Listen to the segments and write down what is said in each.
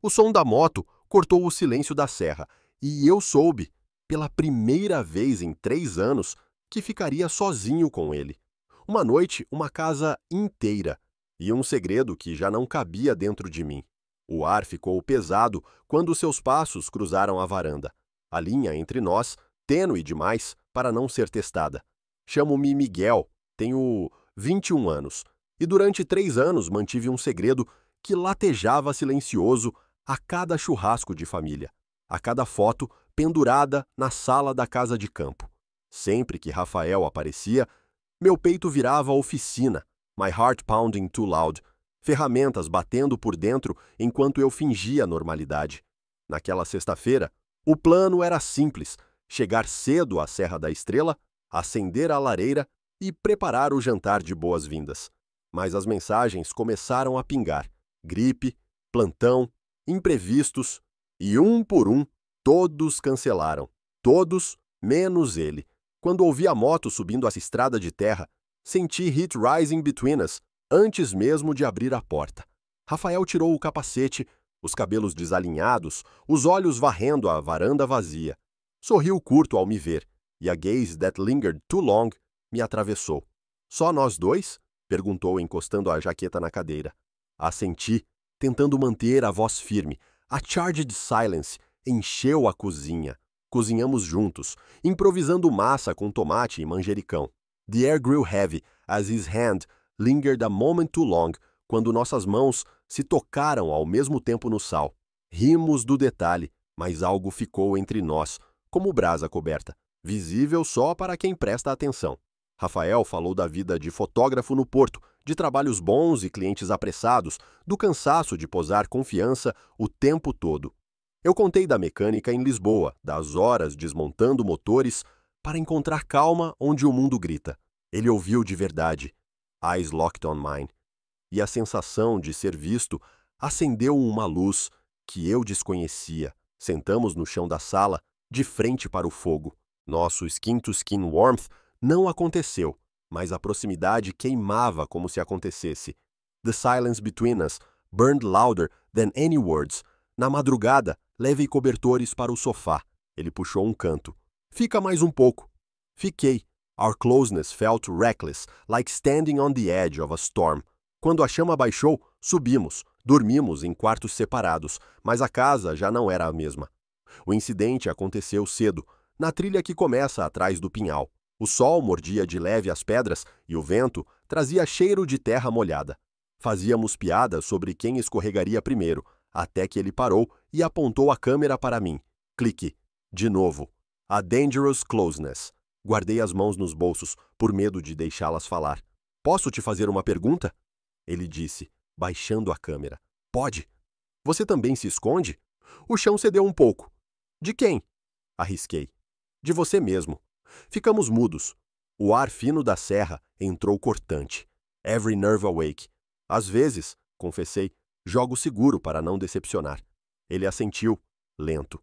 O som da moto cortou o silêncio da serra, e eu soube, pela primeira vez em 3 anos, que ficaria sozinho com ele. Uma noite, uma casa inteira, e um segredo que já não cabia dentro de mim. O ar ficou pesado quando seus passos cruzaram a varanda. A linha entre nós, tênue demais para não ser testada. Chamo-me Miguel, tenho 21 anos, e durante 3 anos mantive um segredo que latejava silencioso a cada churrasco de família, a cada foto pendurada na sala da casa de campo. Sempre que Rafael aparecia, meu peito virava oficina, my heart pounding too loud, ferramentas batendo por dentro enquanto eu fingia normalidade. Naquela sexta-feira, o plano era simples: chegar cedo à Serra da Estrela, acender a lareira e preparar o jantar de boas-vindas. Mas as mensagens começaram a pingar. Gripe, plantão, imprevistos, e um por um, todos cancelaram. Todos, menos ele. Quando ouvi a moto subindo a estrada de terra, senti heat rising between us, antes mesmo de abrir a porta. Rafael tirou o capacete, os cabelos desalinhados, os olhos varrendo a varanda vazia. Sorriu curto ao me ver, e a gaze that lingered too long me atravessou. Só nós dois? Perguntou, encostando a jaqueta na cadeira. Assenti, tentando manter a voz firme. A charged silence encheu a cozinha. Cozinhamos juntos, improvisando massa com tomate e manjericão. The air grew heavy as his hand lingered a moment too long, quando nossas mãos se tocaram ao mesmo tempo no sal. Rimos do detalhe, mas algo ficou entre nós, como brasa coberta, visível só para quem presta atenção. Rafael falou da vida de fotógrafo no porto, de trabalhos bons e clientes apressados, do cansaço de posar confiança o tempo todo. Eu contei da mecânica em Lisboa, das horas desmontando motores para encontrar calma onde o mundo grita. Ele ouviu de verdade. Eyes locked on mine. E a sensação de ser visto acendeu uma luz que eu desconhecia. Sentamos no chão da sala, de frente para o fogo. Nosso skin-to-skin warmth não aconteceu, mas a proximidade queimava como se acontecesse. The silence between us burned louder than any words. Na madrugada, levei cobertores para o sofá. Ele puxou um canto. Fica mais um pouco. Fiquei. Our closeness felt reckless, like standing on the edge of a storm. Quando a chama baixou, subimos. Dormimos em quartos separados, mas a casa já não era a mesma. O incidente aconteceu cedo, na trilha que começa atrás do pinhal. O sol mordia de leve as pedras e o vento trazia cheiro de terra molhada. Fazíamos piadas sobre quem escorregaria primeiro, até que ele parou e apontou a câmera para mim. Clique. De novo. A dangerous closeness. Guardei as mãos nos bolsos, por medo de deixá-las falar. Posso te fazer uma pergunta? Ele disse, baixando a câmera. Pode. Você também se esconde? O chão cedeu um pouco. De quem? Arrisquei. De você mesmo. Ficamos mudos. O ar fino da serra entrou cortante. Every nerve awake. Às vezes, confessei, jogo seguro para não decepcionar. Ele assentiu, lento.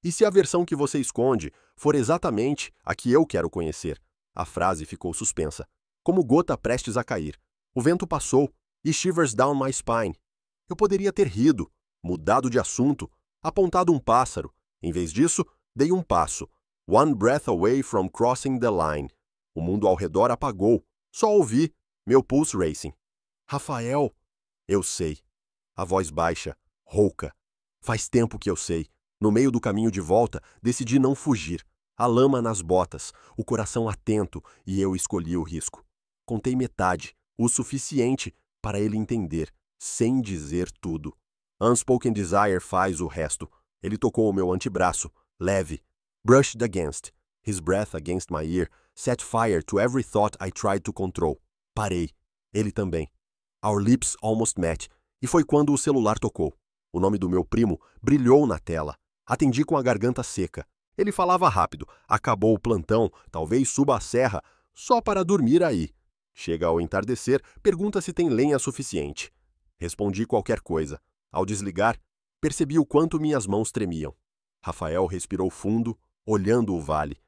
E se a versão que você esconde for exatamente a que eu quero conhecer? A frase ficou suspensa, como gota prestes a cair. O vento passou e shivers down my spine. Eu poderia ter rido, mudado de assunto, apontado um pássaro. Em vez disso, dei um passo. One breath away from crossing the line. O mundo ao redor apagou. Só ouvi meu pulse racing. Rafael, eu sei. A voz baixa, rouca. Faz tempo que eu sei. No meio do caminho de volta, decidi não fugir. A lama nas botas, o coração atento, e eu escolhi o risco. Contei metade, o suficiente para ele entender, sem dizer tudo. Unspoken desire faz o resto. Ele tocou o meu antebraço, leve. Brushed against. His breath against my ear set fire to every thought I tried to control. Parei. Ele também. Our lips almost met, e foi quando o celular tocou. O nome do meu primo brilhou na tela. Atendi com a garganta seca. Ele falava rápido. Acabou o plantão, talvez suba a serra, só para dormir aí. Chega ao entardecer, pergunta se tem lenha suficiente. Respondi qualquer coisa. Ao desligar, percebi o quanto minhas mãos tremiam. Rafael respirou fundo, olhando o vale.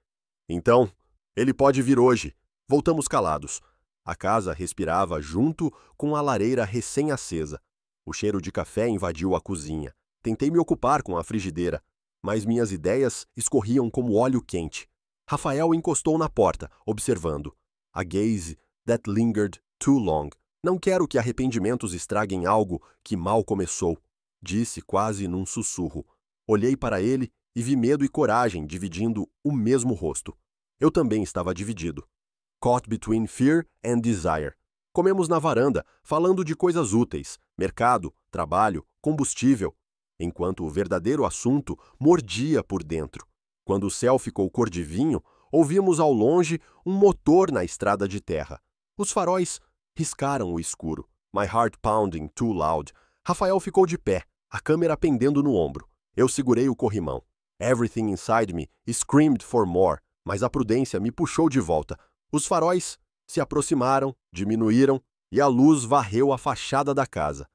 Então, ele pode vir hoje. Voltamos calados. A casa respirava junto com a lareira recém-acesa. O cheiro de café invadiu a cozinha. Tentei me ocupar com a frigideira, mas minhas ideias escorriam como óleo quente. Rafael encostou na porta, observando. A gaze that lingered too long. Não quero que arrependimentos estraguem algo que mal começou, disse quase num sussurro. Olhei para ele e vi medo e coragem dividindo o mesmo rosto. Eu também estava dividido. Caught between fear and desire. Comemos na varanda, falando de coisas úteis, mercado, trabalho, combustível, enquanto o verdadeiro assunto mordia por dentro. Quando o céu ficou cor de vinho, ouvimos ao longe um motor na estrada de terra. Os faróis riscaram o escuro. My heart pounding too loud. Rafael ficou de pé, a câmera pendendo no ombro. Eu segurei o corrimão. Everything inside me screamed for more, mas a prudência me puxou de volta. Os faróis se aproximaram, diminuíram, e a luz varreu a fachada da casa.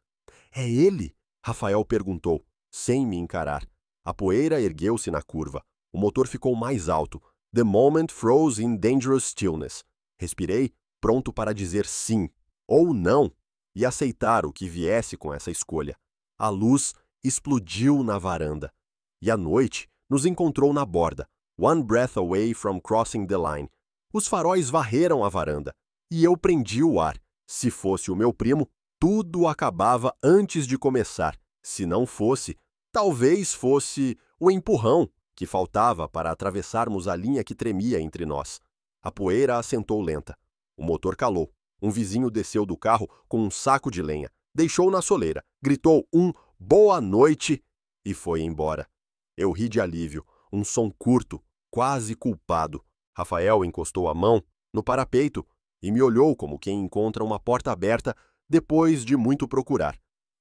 É ele? Rafael perguntou, sem me encarar. A poeira ergueu-se na curva. O motor ficou mais alto. The moment froze in dangerous stillness. Respirei, pronto para dizer sim ou não e aceitar o que viesse com essa escolha. A luz explodiu na varanda. E a noite nos encontrou na borda, one breath away from crossing the line. Os faróis varreram a varanda, e eu prendi o ar. Se fosse o meu primo, tudo acabava antes de começar. Se não fosse, talvez fosse o empurrão que faltava para atravessarmos a linha que tremia entre nós. A poeira assentou lenta. O motor calou. Um vizinho desceu do carro com um saco de lenha, deixou na soleira, gritou um boa noite e foi embora. Eu ri de alívio, um som curto, quase culpado. Rafael encostou a mão no parapeito e me olhou como quem encontra uma porta aberta depois de muito procurar.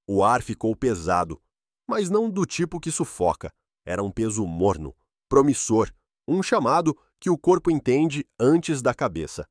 O ar ficou pesado, mas não do tipo que sufoca. Era um peso morno, promissor, um chamado que o corpo entende antes da cabeça.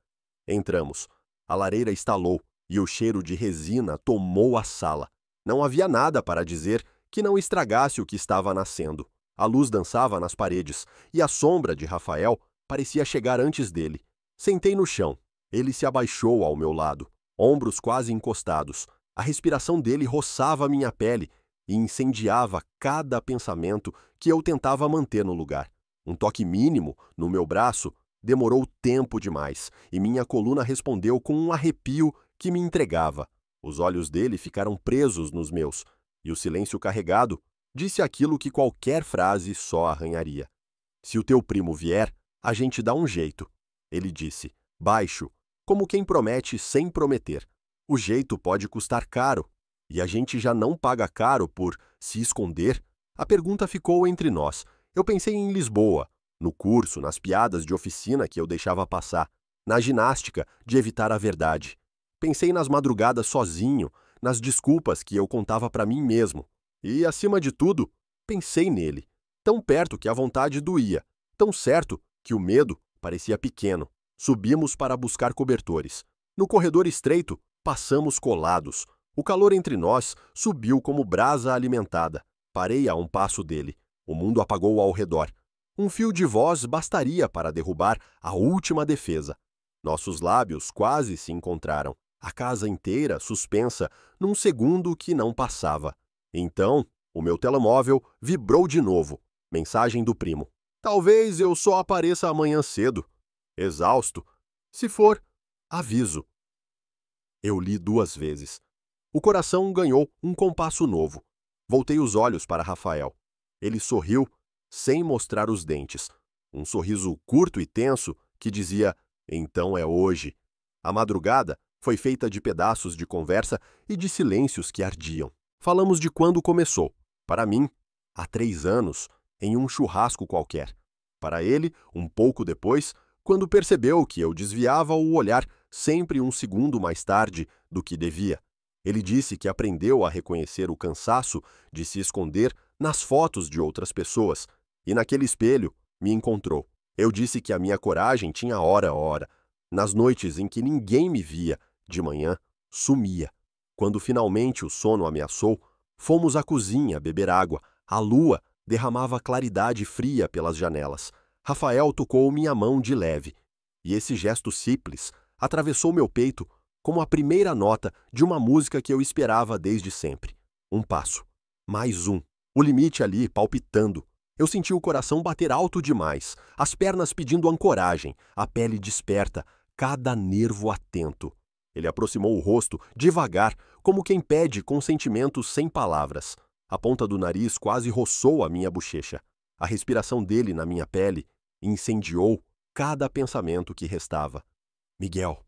Entramos. A lareira estalou e o cheiro de resina tomou a sala. Não havia nada para dizer que não estragasse o que estava nascendo. A luz dançava nas paredes e a sombra de Rafael parecia chegar antes dele. Sentei no chão. Ele se abaixou ao meu lado, ombros quase encostados. A respiração dele roçava minha pele e incendiava cada pensamento que eu tentava manter no lugar. Um toque mínimo no meu braço demorou tempo demais e minha coluna respondeu com um arrepio que me entregava. Os olhos dele ficaram presos nos meus e o silêncio carregado disse aquilo que qualquer frase só arranharia. Se o teu primo vier, a gente dá um jeito, ele disse, baixo, como quem promete sem prometer. O jeito pode custar caro, e a gente já não paga caro por se esconder. A pergunta ficou entre nós. Eu pensei em Lisboa, no curso, nas piadas de oficina que eu deixava passar, na ginástica de evitar a verdade. Pensei nas madrugadas sozinho, nas desculpas que eu contava para mim mesmo. E, acima de tudo, pensei nele, tão perto que a vontade doía, tão certo que o medo parecia pequeno. Subimos para buscar cobertores. No corredor estreito, passamos colados. O calor entre nós subiu como brasa alimentada. Parei a um passo dele. O mundo apagou ao redor. Um fio de voz bastaria para derrubar a última defesa. Nossos lábios quase se encontraram. A casa inteira suspensa num segundo que não passava. Então, o meu telemóvel vibrou de novo. Mensagem do primo. Talvez eu só apareça amanhã cedo. Exausto. Se for, aviso. Eu li 2 vezes. O coração ganhou um compasso novo. Voltei os olhos para Rafael. Ele sorriu, sem mostrar os dentes. Um sorriso curto e tenso que dizia, então é hoje. A madrugada foi feita de pedaços de conversa e de silêncios que ardiam. Falamos de quando começou. Para mim, há 3 anos, em um churrasco qualquer. Para ele, um pouco depois, quando percebeu que eu desviava o olhar sempre um segundo mais tarde do que devia. Ele disse que aprendeu a reconhecer o cansaço de se esconder nas fotos de outras pessoas, e naquele espelho me encontrou. Eu disse que a minha coragem tinha hora. Nas noites em que ninguém me via, de manhã, sumia. Quando finalmente o sono ameaçou, fomos à cozinha beber água. A lua derramava claridade fria pelas janelas. Rafael tocou minha mão de leve, e esse gesto simples atravessou meu peito como a primeira nota de uma música que eu esperava desde sempre. Um passo, mais um, O limite ali palpitando. Eu senti o coração bater alto demais, as pernas pedindo ancoragem, a pele desperta, cada nervo atento. Ele aproximou o rosto, devagar, como quem pede consentimento sem palavras. A ponta do nariz quase roçou a minha bochecha. A respiração dele na minha pele incendiou cada pensamento que restava. Miguel,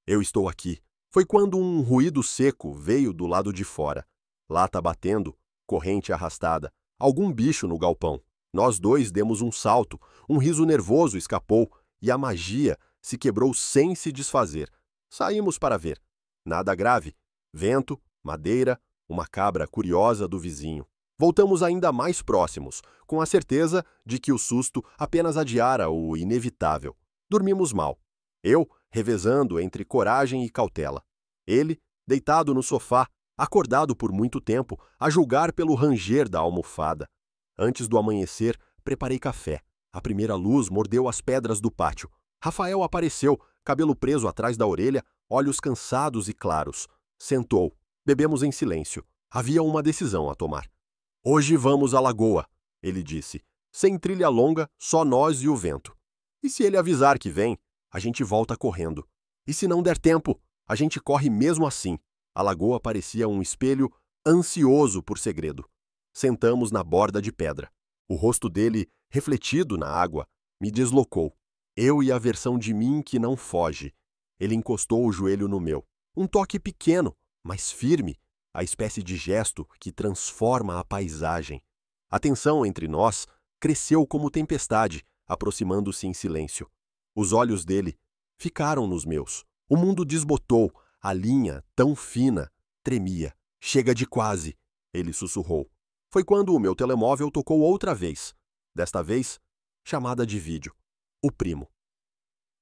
eu estou aqui. Foi quando um ruído seco veio do lado de fora. Lata batendo, corrente arrastada, algum bicho no galpão. Nós dois demos um salto, um riso nervoso escapou e a magia se quebrou sem se desfazer. Saímos para ver. Nada grave. Vento, madeira, uma cabra curiosa do vizinho. Voltamos ainda mais próximos, com a certeza de que o susto apenas adiara o inevitável. Dormimos mal. Eu, revezando entre coragem e cautela. Ele, deitado no sofá, acordado por muito tempo, a julgar pelo ranger da almofada. Antes do amanhecer, preparei café. A primeira luz mordeu as pedras do pátio. Rafael apareceu, cabelo preso atrás da orelha, olhos cansados e claros. Sentou. Bebemos em silêncio. Havia uma decisão a tomar. Hoje vamos à lagoa, ele disse. Sem trilha longa, só nós e o vento. E se ele avisar que vem, a gente volta correndo. E se não der tempo, a gente corre mesmo assim. A lagoa parecia um espelho ansioso por segredo. Sentamos na borda de pedra. O rosto dele, refletido na água, me deslocou. Eu e a versão de mim que não foge. Ele encostou o joelho no meu. Um toque pequeno, mas firme, a espécie de gesto que transforma a paisagem. A tensão entre nós cresceu como tempestade, aproximando-se em silêncio. Os olhos dele ficaram nos meus. O mundo desbotou, a linha, tão fina, tremia. Chega de quase, ele sussurrou. Foi quando o meu telemóvel tocou outra vez. Desta vez, chamada de vídeo. O primo.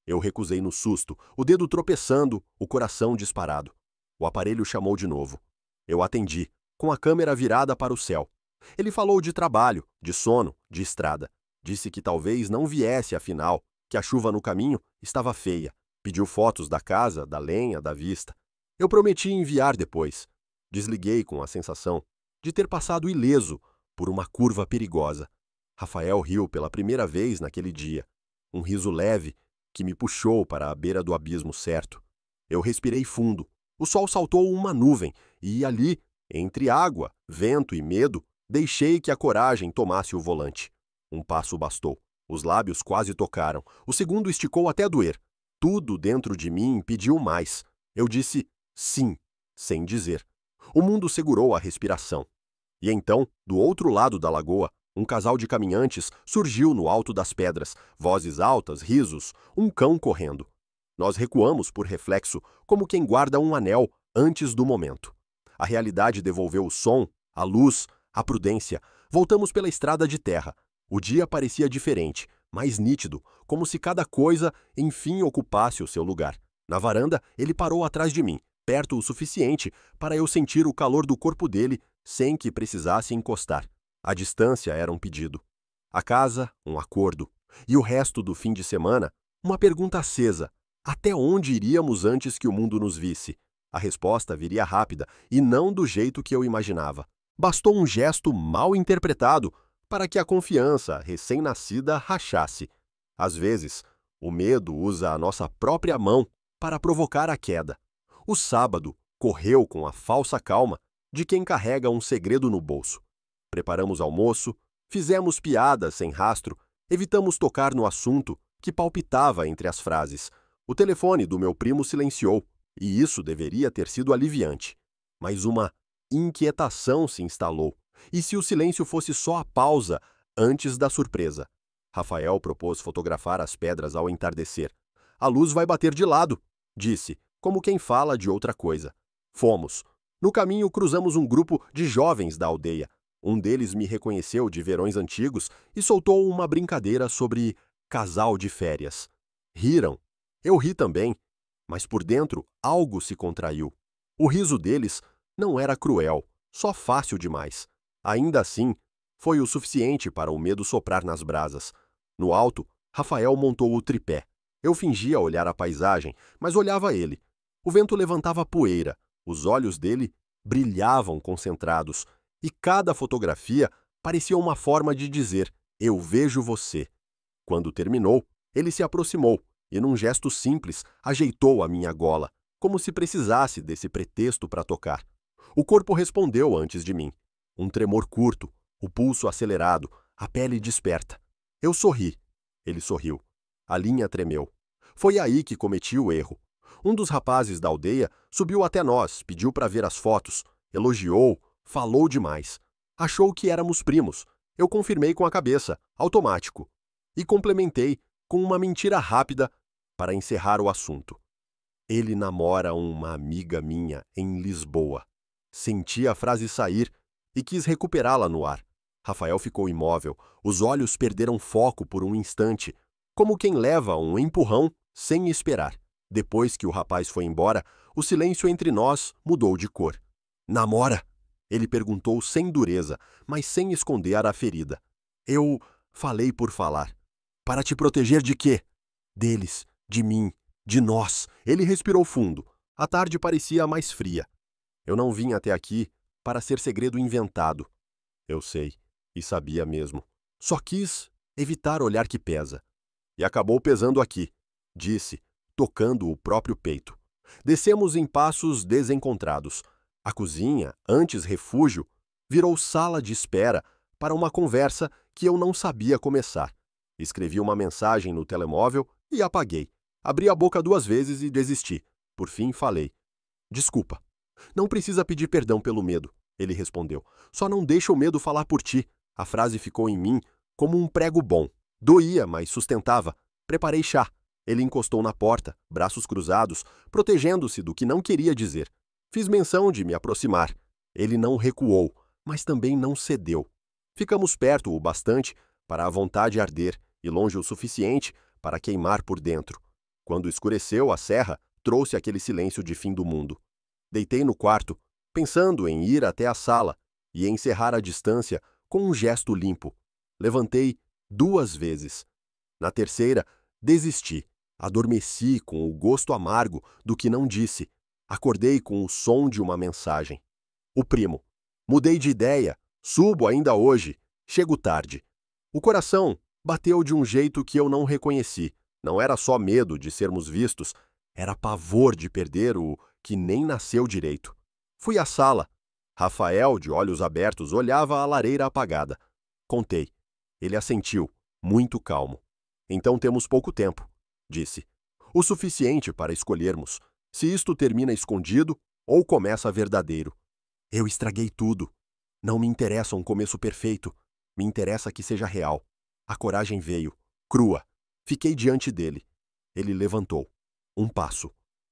Eu recusei no susto, o dedo tropeçando, o coração disparado. O aparelho chamou de novo. Eu atendi, com a câmera virada para o céu. Ele falou de trabalho, de sono, de estrada. Disse que talvez não viesse afinal, que a chuva no caminho estava feia. Pediu fotos da casa, da lenha, da vista. Eu prometi enviar depois. Desliguei com a sensação de ter passado ileso por uma curva perigosa. Rafael riu pela primeira vez naquele dia. Um riso leve que me puxou para a beira do abismo certo. Eu respirei fundo. O sol saltou uma nuvem e ali, entre água, vento e medo, deixei que a coragem tomasse o volante. Um passo bastou. Os lábios quase tocaram. O segundo esticou até doer. Tudo dentro de mim pediu mais. Eu disse sim, sem dizer. O mundo segurou a respiração. E então, do outro lado da lagoa, um casal de caminhantes surgiu no alto das pedras, vozes altas, risos, um cão correndo. Nós recuamos por reflexo, como quem guarda um anel antes do momento. A realidade devolveu o som, a luz, a prudência. Voltamos pela estrada de terra. O dia parecia diferente, mais nítido, como se cada coisa, enfim, ocupasse o seu lugar. Na varanda, ele parou atrás de mim, perto o suficiente para eu sentir o calor do corpo dele sem que precisasse encostar. A distância era um pedido. A casa, um acordo. E o resto do fim de semana, uma pergunta acesa. Até onde iríamos antes que o mundo nos visse? A resposta viria rápida e não do jeito que eu imaginava. Bastou um gesto mal interpretado para que a confiança recém-nascida rachasse. Às vezes, o medo usa a nossa própria mão para provocar a queda. O sábado correu com a falsa calma de quem carrega um segredo no bolso. Preparamos almoço, fizemos piadas sem rastro, evitamos tocar no assunto que palpitava entre as frases. O telefone do meu primo silenciou, e isso deveria ter sido aliviante. Mas uma inquietação se instalou. E se o silêncio fosse só a pausa antes da surpresa? Rafael propôs fotografar as pedras ao entardecer. A luz vai bater de lado, disse, como quem fala de outra coisa. Fomos. No caminho cruzamos um grupo de jovens da aldeia. Um deles me reconheceu de verões antigos e soltou uma brincadeira sobre casal de férias. Riram. Eu ri também, mas por dentro algo se contraiu. O riso deles não era cruel, só fácil demais. Ainda assim, foi o suficiente para o medo soprar nas brasas. No alto, Rafael montou o tripé. Eu fingia olhar a paisagem, mas olhava ele. O vento levantava poeira, os olhos dele brilhavam concentrados, e cada fotografia Parecia uma forma de dizer: eu vejo você. Quando terminou, ele se aproximou e, num gesto simples, ajeitou a minha gola, como se precisasse desse pretexto para tocar. O corpo respondeu antes de mim. Um tremor curto, o pulso acelerado, a pele desperta. Eu sorri. Ele sorriu. A linha tremeu. Foi aí que cometi o erro. Um dos rapazes da aldeia subiu até nós, pediu para ver as fotos, elogiou, falou demais. Achou que éramos primos. Eu confirmei com a cabeça, automático. E complementei com uma mentira rápida para encerrar o assunto. Ele namora uma amiga minha em Lisboa. Senti a frase sair e quis recuperá-la no ar. Rafael ficou imóvel, os olhos perderam foco por um instante, como quem leva um empurrão sem esperar. Depois que o rapaz foi embora, o silêncio entre nós mudou de cor. Namora? Ele perguntou sem dureza, mas sem esconder a ferida. Eu falei por falar. Para te proteger de quê? Deles, de mim, de nós. Ele respirou fundo. A tarde parecia mais fria. Eu não vim até aqui para ser segredo inventado. Eu sei, e sabia mesmo. Só quis evitar olhar que pesa. E acabou pesando aqui, disse, tocando o próprio peito. Descemos em passos desencontrados. A cozinha, antes refúgio, virou sala de espera para uma conversa que eu não sabia começar. Escrevi uma mensagem no telemóvel e apaguei. Abri a boca 2 vezes e desisti. Por fim, falei. Desculpa. Não precisa pedir perdão pelo medo, ele respondeu. Só não deixa o medo falar por ti. A frase ficou em mim como um prego bom. Doía, mas sustentava. Preparei chá. Ele encostou na porta, braços cruzados, protegendo-se do que não queria dizer. Fiz menção de me aproximar. Ele não recuou, mas também não cedeu. Ficamos perto o bastante para a vontade arder e longe o suficiente para queimar por dentro. Quando escureceu, a serra trouxe aquele silêncio de fim do mundo. Deitei no quarto, pensando em ir até a sala e encerrar a distância com um gesto limpo. Levantei 2 vezes. Na terceira, desisti. Adormeci com o gosto amargo do que não disse. Acordei com o som de uma mensagem. O primo. Mudei de ideia. Subo ainda hoje. Chego tarde. O coração bateu de um jeito que eu não reconheci. Não era só medo de sermos vistos, era pavor de perder o que nem nasceu direito. Fui à sala. Rafael, de olhos abertos, olhava a lareira apagada. Contei. Ele assentiu, muito calmo. Então temos pouco tempo, disse. O suficiente para escolhermos se isto termina escondido ou começa verdadeiro. Eu estraguei tudo. Não me interessa um começo perfeito. Me interessa que seja real. A coragem veio, crua. Fiquei diante dele. Ele levantou. Um passo.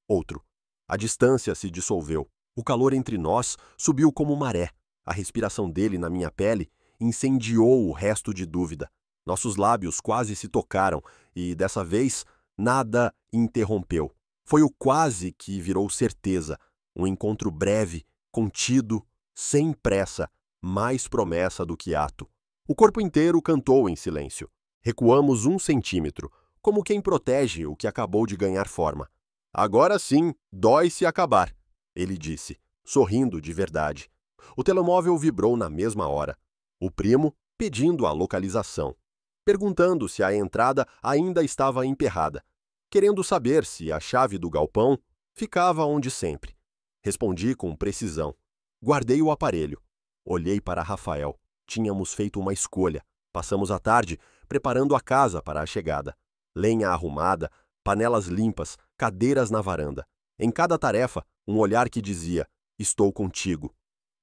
Outro. A distância se dissolveu. O calor entre nós subiu como maré. A respiração dele na minha pele incendiou o resto de dúvida. Nossos lábios quase se tocaram e, dessa vez, nada interrompeu. Foi o quase que virou certeza. Um encontro breve, contido, sem pressa, mais promessa do que ato. O corpo inteiro cantou em silêncio. Recuamos 1 centímetro, como quem protege o que acabou de ganhar forma. Agora sim, dói se acabar, ele disse, sorrindo de verdade. O telemóvel vibrou na mesma hora. O primo pedindo a localização, perguntando se a entrada ainda estava emperrada, querendo saber se a chave do galpão ficava onde sempre. Respondi com precisão. Guardei o aparelho. Olhei para Rafael. Tínhamos feito uma escolha. Passamos a tarde preparando a casa para a chegada. Lenha arrumada, panelas limpas, cadeiras na varanda. Em cada tarefa, um olhar que dizia: estou contigo.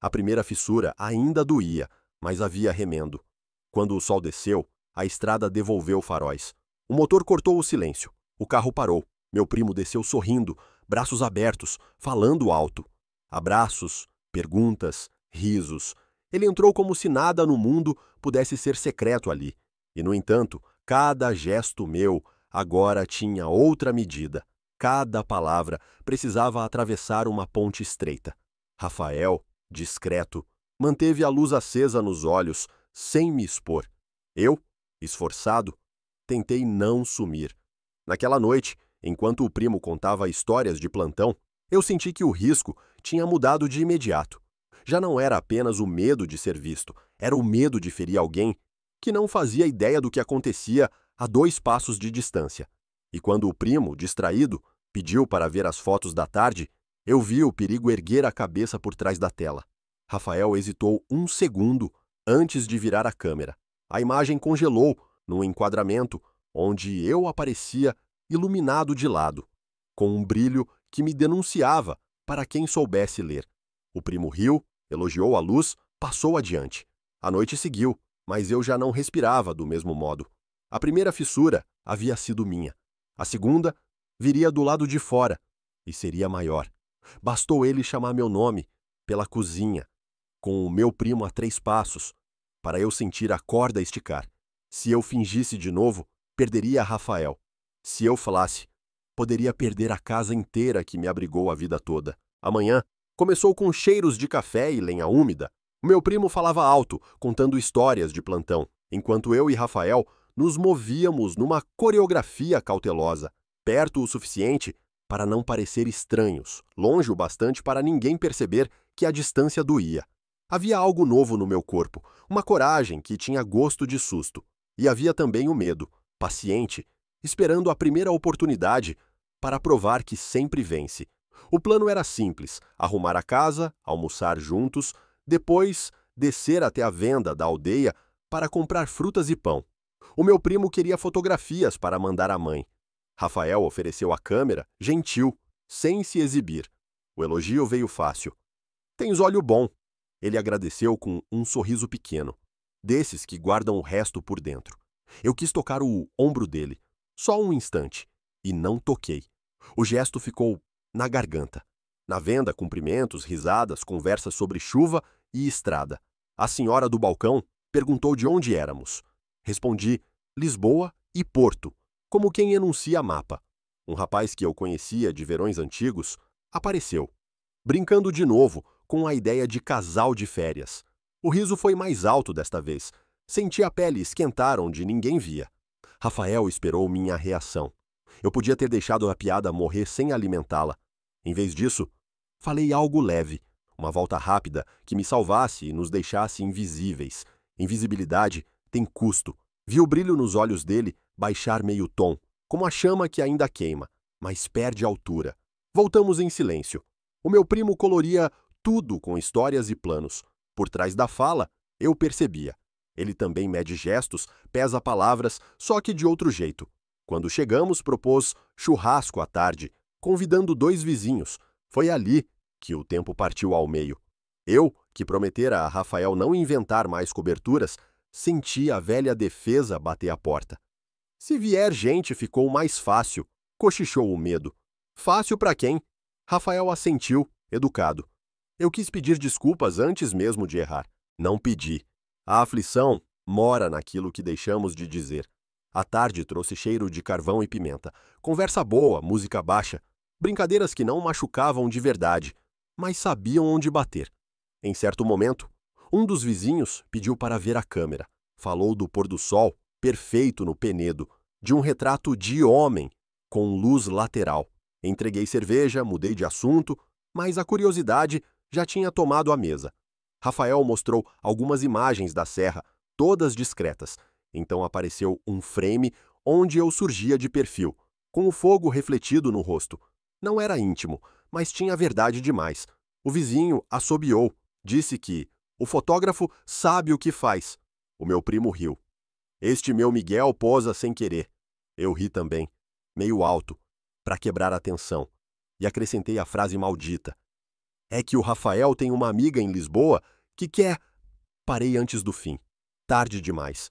A primeira fissura ainda doía, mas havia remendo. Quando o sol desceu, a estrada devolveu faróis. O motor cortou o silêncio. O carro parou. Meu primo desceu sorrindo, braços abertos, falando alto. Abraços, perguntas, risos. Ele entrou como se nada no mundo pudesse ser secreto ali. E, no entanto, cada gesto meu agora tinha outra medida. Cada palavra precisava atravessar uma ponte estreita. Rafael, discreto, manteve a luz acesa nos olhos, sem me expor. Eu, esforçado, tentei não sumir. Naquela noite, enquanto o primo contava histórias de plantão, eu senti que o risco tinha mudado de imediato. Já não era apenas o medo de ser visto, era o medo de ferir alguém que não fazia ideia do que acontecia a 2 passos de distância. E quando o primo, distraído, pediu para ver as fotos da tarde, eu vi o perigo erguer a cabeça por trás da tela. Rafael hesitou um segundo antes de virar a câmera. A imagem congelou num enquadramento onde eu aparecia iluminado de lado, com um brilho que me denunciava para quem soubesse ler. O primo riu, elogiou a luz, passou adiante. A noite seguiu, mas eu já não respirava do mesmo modo. A primeira fissura havia sido minha. A segunda viria do lado de fora e seria maior. Bastou ele chamar meu nome pela cozinha, com o meu primo a 3 passos, para eu sentir a corda esticar. Se eu fingisse de novo, perderia Rafael. Se eu falasse, poderia perder a casa inteira que me abrigou a vida toda. Amanhã começou com cheiros de café e lenha úmida. O meu primo falava alto, contando histórias de plantão, enquanto eu e Rafael nos movíamos numa coreografia cautelosa, perto o suficiente para não parecer estranhos, longe o bastante para ninguém perceber que a distância doía. Havia algo novo no meu corpo, uma coragem que tinha gosto de susto. E havia também o medo, paciente, esperando a primeira oportunidade para provar que sempre vence. O plano era simples: arrumar a casa, almoçar juntos, depois descer até a venda da aldeia para comprar frutas e pão. O meu primo queria fotografias para mandar à mãe. Rafael ofereceu a câmera, gentil, sem se exibir. O elogio veio fácil. Tens olho bom. Ele agradeceu com um sorriso pequeno, desses que guardam o resto por dentro. Eu quis tocar o ombro dele, só um instante, e não toquei. O gesto ficou na garganta. Na venda, cumprimentos, risadas, conversas sobre chuva e estrada. A senhora do balcão perguntou de onde éramos. Respondi: Lisboa e Porto, como quem enuncia mapa. Um rapaz que eu conhecia de verões antigos apareceu, brincando de novo com a ideia de casal de férias. O riso foi mais alto desta vez. Senti a pele esquentar onde ninguém via. Rafael esperou minha reação. Eu podia ter deixado a piada morrer sem alimentá-la. Em vez disso, falei algo leve, uma volta rápida que me salvasse e nos deixasse invisíveis. Invisibilidade tem custo. Vi o brilho nos olhos dele baixar meio tom, como a chama que ainda queima, mas perde altura. Voltamos em silêncio. O meu primo coloria tudo com histórias e planos. Por trás da fala, eu percebia. Ele também mede gestos, pesa palavras, só que de outro jeito. Quando chegamos, propôs churrasco à tarde, convidando 2 vizinhos. Foi ali que o tempo partiu ao meio. Eu, que prometera a Rafael não inventar mais coberturas, senti a velha defesa bater a porta. Se vier gente, ficou mais fácil, cochichou o medo. Fácil para quem? Rafael assentiu, educado. Eu quis pedir desculpas antes mesmo de errar. Não pedi. A aflição mora naquilo que deixamos de dizer. A tarde trouxe cheiro de carvão e pimenta. Conversa boa, música baixa. Brincadeiras que não machucavam de verdade, mas sabiam onde bater. Em certo momento, um dos vizinhos pediu para ver a câmera. Falou do pôr do sol, perfeito no Penedo, de um retrato de homem, com luz lateral. Entreguei cerveja, mudei de assunto, mas a curiosidade já tinha tomado a mesa. Rafael mostrou algumas imagens da serra, todas discretas. Então apareceu um frame onde eu surgia de perfil, com o fogo refletido no rosto. Não era íntimo, mas tinha verdade demais. O vizinho assobiou, disse que o fotógrafo sabe o que faz. O meu primo riu. Este meu Miguel posa sem querer. Eu ri também, meio alto, para quebrar a tensão, e acrescentei a frase maldita. É que o Rafael tem uma amiga em Lisboa que quer... Parei antes do fim. Tarde demais.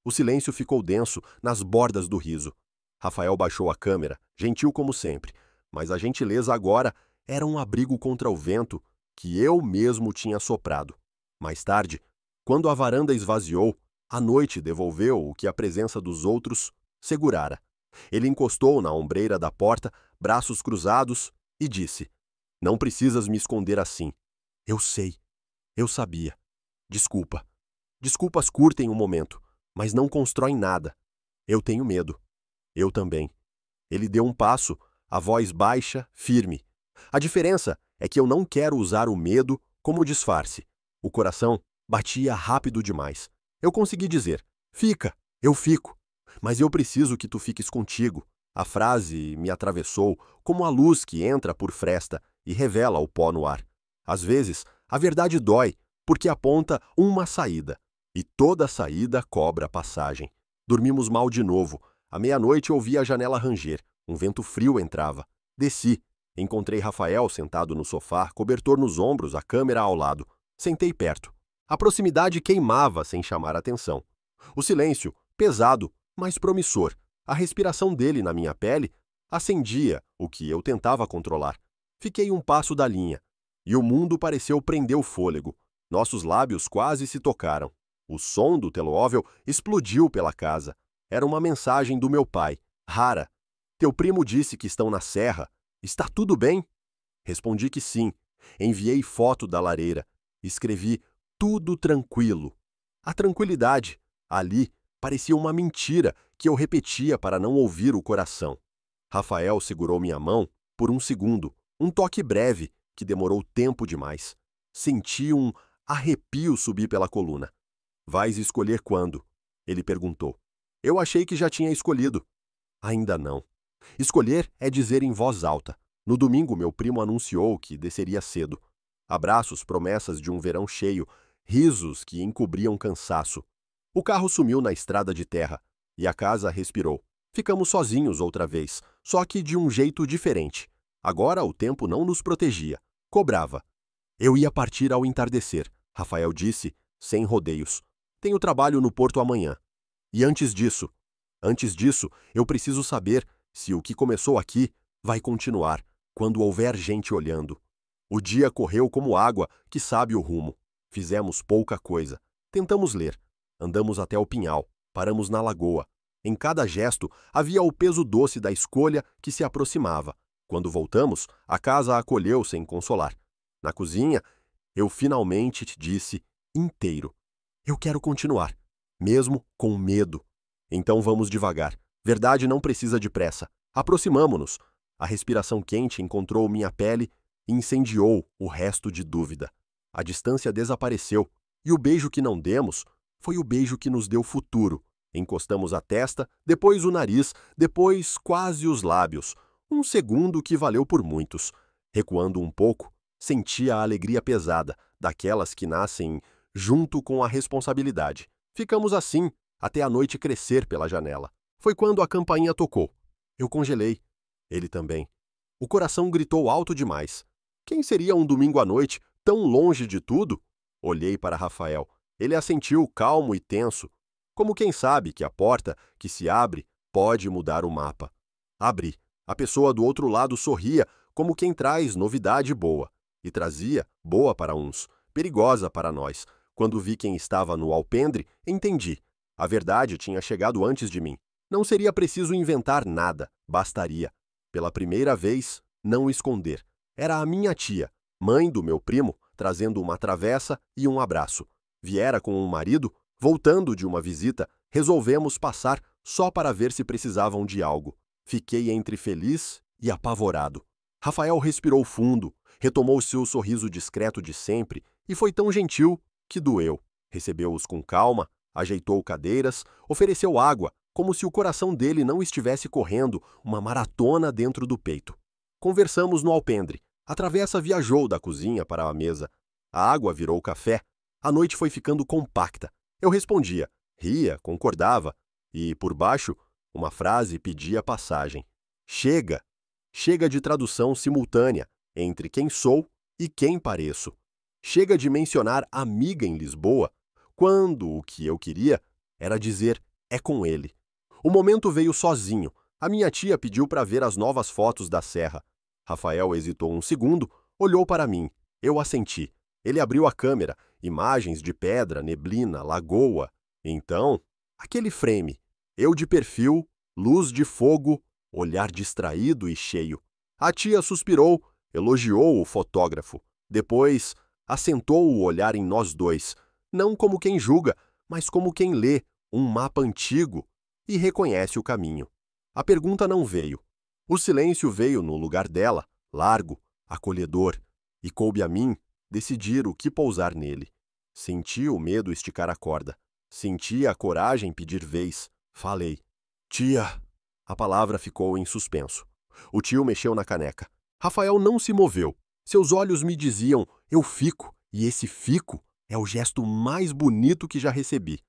O silêncio ficou denso nas bordas do riso. Rafael baixou a câmera, gentil como sempre, mas a gentileza agora era um abrigo contra o vento que eu mesmo tinha soprado. Mais tarde, quando a varanda esvaziou, a noite devolveu o que a presença dos outros segurara. Ele encostou na ombreira da porta, braços cruzados, e disse: Não precisas me esconder assim. Eu sei. Eu sabia. Desculpa. Desculpas curtem um momento, mas não constroem nada. Eu tenho medo. Eu também. Ele deu um passo, a voz baixa, firme. A diferença é que eu não quero usar o medo como disfarce. O coração batia rápido demais. Eu consegui dizer: fica, eu fico. Mas eu preciso que tu fiques contigo. A frase me atravessou como a luz que entra por fresta e revela o pó no ar. Às vezes, a verdade dói, porque aponta uma saída. E toda saída cobra passagem. Dormimos mal de novo. À meia-noite ouvi a janela ranger. Um vento frio entrava. Desci. Encontrei Rafael sentado no sofá, cobertor nos ombros, a câmera ao lado. Sentei perto. A proximidade queimava sem chamar atenção. O silêncio, pesado, mas promissor. A respiração dele na minha pele acendia o que eu tentava controlar. Fiquei um passo da linha, e o mundo pareceu prender o fôlego. Nossos lábios quase se tocaram. O som do telemóvel explodiu pela casa. Era uma mensagem do meu pai, rara. Teu primo disse que estão na serra. Está tudo bem? Respondi que sim. Enviei foto da lareira. Escrevi tudo tranquilo. A tranquilidade, ali, parecia uma mentira que eu repetia para não ouvir o coração. Rafael segurou minha mão por um segundo, um toque breve que demorou tempo demais. Senti um arrepio subir pela coluna. Vais escolher quando? Ele perguntou. Eu achei que já tinha escolhido. Ainda não. Escolher é dizer em voz alta. No domingo, meu primo anunciou que desceria cedo. Abraços, promessas de um verão cheio, risos que encobriam cansaço. O carro sumiu na estrada de terra e a casa respirou. Ficamos sozinhos outra vez, só que de um jeito diferente. Agora o tempo não nos protegia, cobrava. Eu ia partir ao entardecer, Rafael disse, sem rodeios. Tenho trabalho no porto amanhã. E antes disso, eu preciso saber se o que começou aqui vai continuar, quando houver gente olhando. O dia correu como água que sabe o rumo. Fizemos pouca coisa. Tentamos ler. Andamos até o pinhal. Paramos na lagoa. Em cada gesto havia o peso doce da escolha que se aproximava. Quando voltamos, a casa a acolheu sem consolar. Na cozinha, eu finalmente te disse inteiro. Eu quero continuar, mesmo com medo. Então vamos devagar. Verdade não precisa de pressa. Aproximamo-nos. A respiração quente encontrou minha pele e incendiou o resto de dúvida. A distância desapareceu, e o beijo que não demos foi o beijo que nos deu futuro. Encostamos a testa, depois o nariz, depois quase os lábios. Um segundo que valeu por muitos. Recuando um pouco, senti a alegria pesada, daquelas que nascem junto com a responsabilidade. Ficamos assim, até a noite crescer pela janela. Foi quando a campainha tocou. Eu congelei. Ele também. O coração gritou alto demais. Quem seria um domingo à noite, tão longe de tudo? Olhei para Rafael. Ele assentiu calmo e tenso, como quem sabe que a porta que se abre pode mudar o mapa. Abri. A pessoa do outro lado sorria, como quem traz novidade boa. E trazia boa para uns, perigosa para nós. Quando vi quem estava no alpendre, entendi. A verdade tinha chegado antes de mim. Não seria preciso inventar nada, bastaria. Pela primeira vez, não esconder. Era a minha tia, mãe do meu primo, trazendo uma travessa e um abraço. Viera com um marido, voltando de uma visita, resolvemos passar só para ver se precisavam de algo. Fiquei entre feliz e apavorado. Rafael respirou fundo, retomou seu sorriso discreto de sempre e foi tão gentil que doeu. Recebeu-os com calma, ajeitou cadeiras, ofereceu água, como se o coração dele não estivesse correndo uma maratona dentro do peito. Conversamos no alpendre. A travessa viajou da cozinha para a mesa. A água virou café. A noite foi ficando compacta. Eu respondia, ria, concordava, e, por baixo, uma frase pedia passagem. Chega! Chega de tradução simultânea entre quem sou e quem pareço. Chega de mencionar amiga em Lisboa, quando o que eu queria era dizer é com ele. O momento veio sozinho. A minha tia pediu para ver as novas fotos da serra. Rafael hesitou um segundo, olhou para mim. Eu assenti. Ele abriu a câmera, imagens de pedra, neblina, lagoa. Então, aquele frame. Eu de perfil, luz de fogo, olhar distraído e cheio. A tia suspirou, elogiou o fotógrafo. Depois, assentou o olhar em nós dois, não como quem julga, mas como quem lê um mapa antigo e reconhece o caminho. A pergunta não veio. O silêncio veio no lugar dela, largo, acolhedor, e coube a mim decidir o que pousar nele. Senti o medo esticar a corda. Senti a coragem pedir vez. Falei. Tia! A palavra ficou em suspenso. O tio mexeu na caneca. Rafael não se moveu. Seus olhos me diziam, eu fico, e esse fico é o gesto mais bonito que já recebi.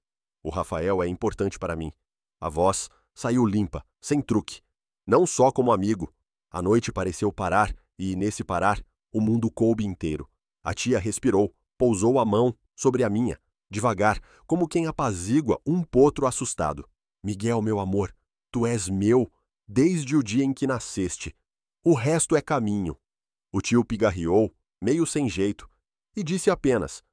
O Rafael é importante para mim. A voz saiu limpa, sem truque. Não só como amigo. A noite pareceu parar, e nesse parar, o mundo coube inteiro. A tia respirou, pousou a mão sobre a minha, devagar, como quem apazigua um potro assustado. Miguel, meu amor, tu és meu desde o dia em que nasceste. O resto é caminho. O tio pigarreou, meio sem jeito, e disse apenas,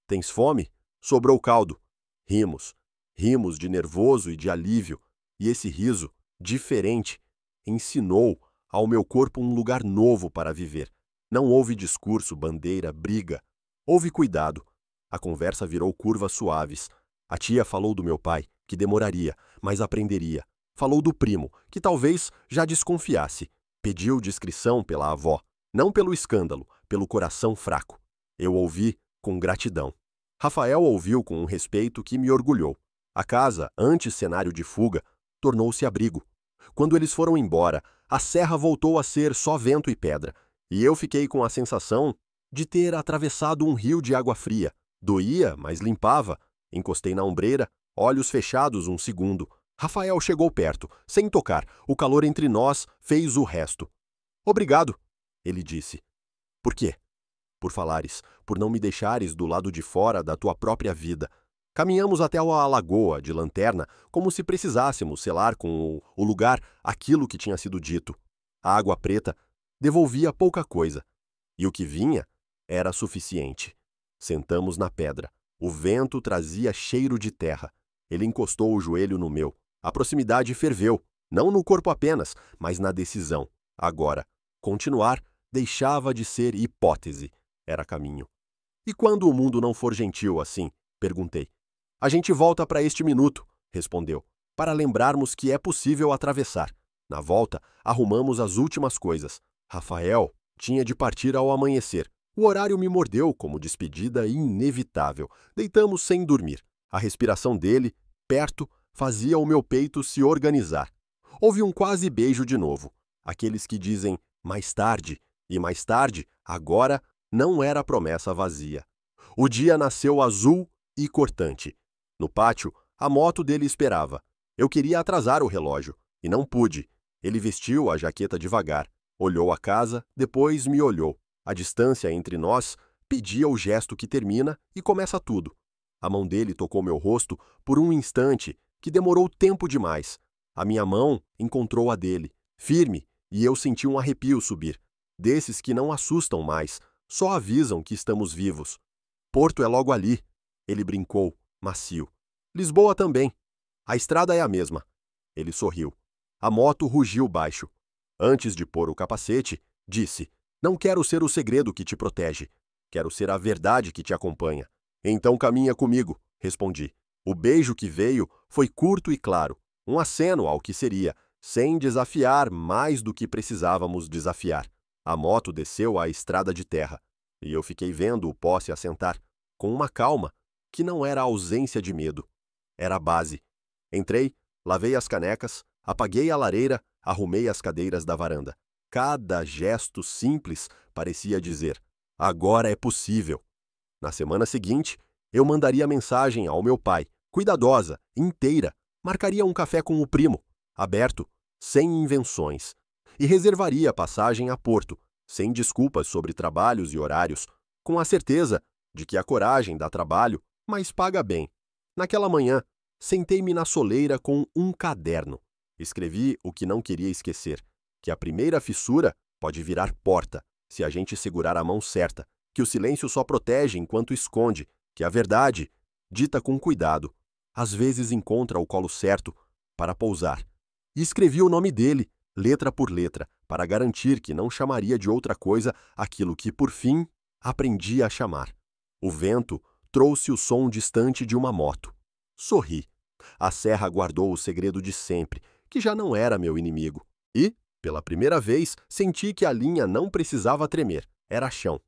tens fome? Sobrou caldo. Rimos. Rimos de nervoso e de alívio, e esse riso, diferente, ensinou ao meu corpo um lugar novo para viver. Não houve discurso, bandeira, briga. Houve cuidado. A conversa virou curvas suaves. A tia falou do meu pai, que demoraria, mas aprenderia. Falou do primo, que talvez já desconfiasse. Pediu discrição pela avó, não pelo escândalo, pelo coração fraco. Eu ouvi com gratidão. Rafael ouviu com um respeito que me orgulhou. A casa, antes cenário de fuga, tornou-se abrigo. Quando eles foram embora, a serra voltou a ser só vento e pedra, e eu fiquei com a sensação de ter atravessado um rio de água fria. Doía, mas limpava. Encostei na ombreira, olhos fechados um segundo. Rafael chegou perto, sem tocar. O calor entre nós fez o resto. Obrigado, ele disse. Por quê? Por falares, por não me deixares do lado de fora da tua própria vida. Caminhamos até a lagoa, de lanterna, como se precisássemos selar com o lugar aquilo que tinha sido dito. A água preta devolvia pouca coisa, e o que vinha era suficiente. Sentamos na pedra. O vento trazia cheiro de terra. Ele encostou o joelho no meu. A proximidade ferveu, não no corpo apenas, mas na decisão. Agora, continuar deixava de ser hipótese. Era caminho. E quando o mundo não for gentil assim? Perguntei. A gente volta para este minuto, respondeu, para lembrarmos que é possível atravessar. Na volta, arrumamos as últimas coisas. Rafael tinha de partir ao amanhecer. O horário me mordeu como despedida inevitável. Deitamos sem dormir. A respiração dele, perto, fazia o meu peito se organizar. Houve um quase beijo de novo. Aqueles que dizem mais tarde, e mais tarde, agora, não era promessa vazia. O dia nasceu azul e cortante. No pátio, a moto dele esperava. Eu queria atrasar o relógio, e não pude. Ele vestiu a jaqueta devagar, olhou a casa, depois me olhou. A distância entre nós pedia o gesto que termina e começa tudo. A mão dele tocou meu rosto por um instante, que demorou tempo demais. A minha mão encontrou a dele, firme, e eu senti um arrepio subir. Desses que não assustam mais, só avisam que estamos vivos. Porto é logo ali. Ele brincou, macio. Lisboa também. A estrada é a mesma. Ele sorriu. A moto rugiu baixo. Antes de pôr o capacete, disse, não quero ser o segredo que te protege. Quero ser a verdade que te acompanha. Então caminha comigo, respondi. O beijo que veio foi curto e claro, um aceno ao que seria, sem desafiar mais do que precisávamos desafiar. A moto desceu a estrada de terra, e eu fiquei vendo o pó se assentar, com uma calma, que não era ausência de medo. Era a base. Entrei, lavei as canecas, apaguei a lareira, arrumei as cadeiras da varanda. Cada gesto simples parecia dizer, agora é possível. Na semana seguinte, eu mandaria mensagem ao meu pai, cuidadosa, inteira, marcaria um café com o primo, aberto, sem invenções, e reservaria passagem a Porto, sem desculpas sobre trabalhos e horários, com a certeza de que a coragem dá trabalho, mas paga bem. Naquela manhã, sentei-me na soleira com um caderno. Escrevi o que não queria esquecer, que a primeira fissura pode virar porta, se a gente segurar a mão certa, que o silêncio só protege enquanto esconde, que a verdade, dita com cuidado, às vezes encontra o colo certo para pousar. E escrevi o nome dele, letra por letra, para garantir que não chamaria de outra coisa aquilo que, por fim, aprendi a chamar. O vento trouxe o som distante de uma moto. Sorri. A serra guardou o segredo de sempre, que já não era meu inimigo. E, pela primeira vez, senti que a linha não precisava tremer. Era chão.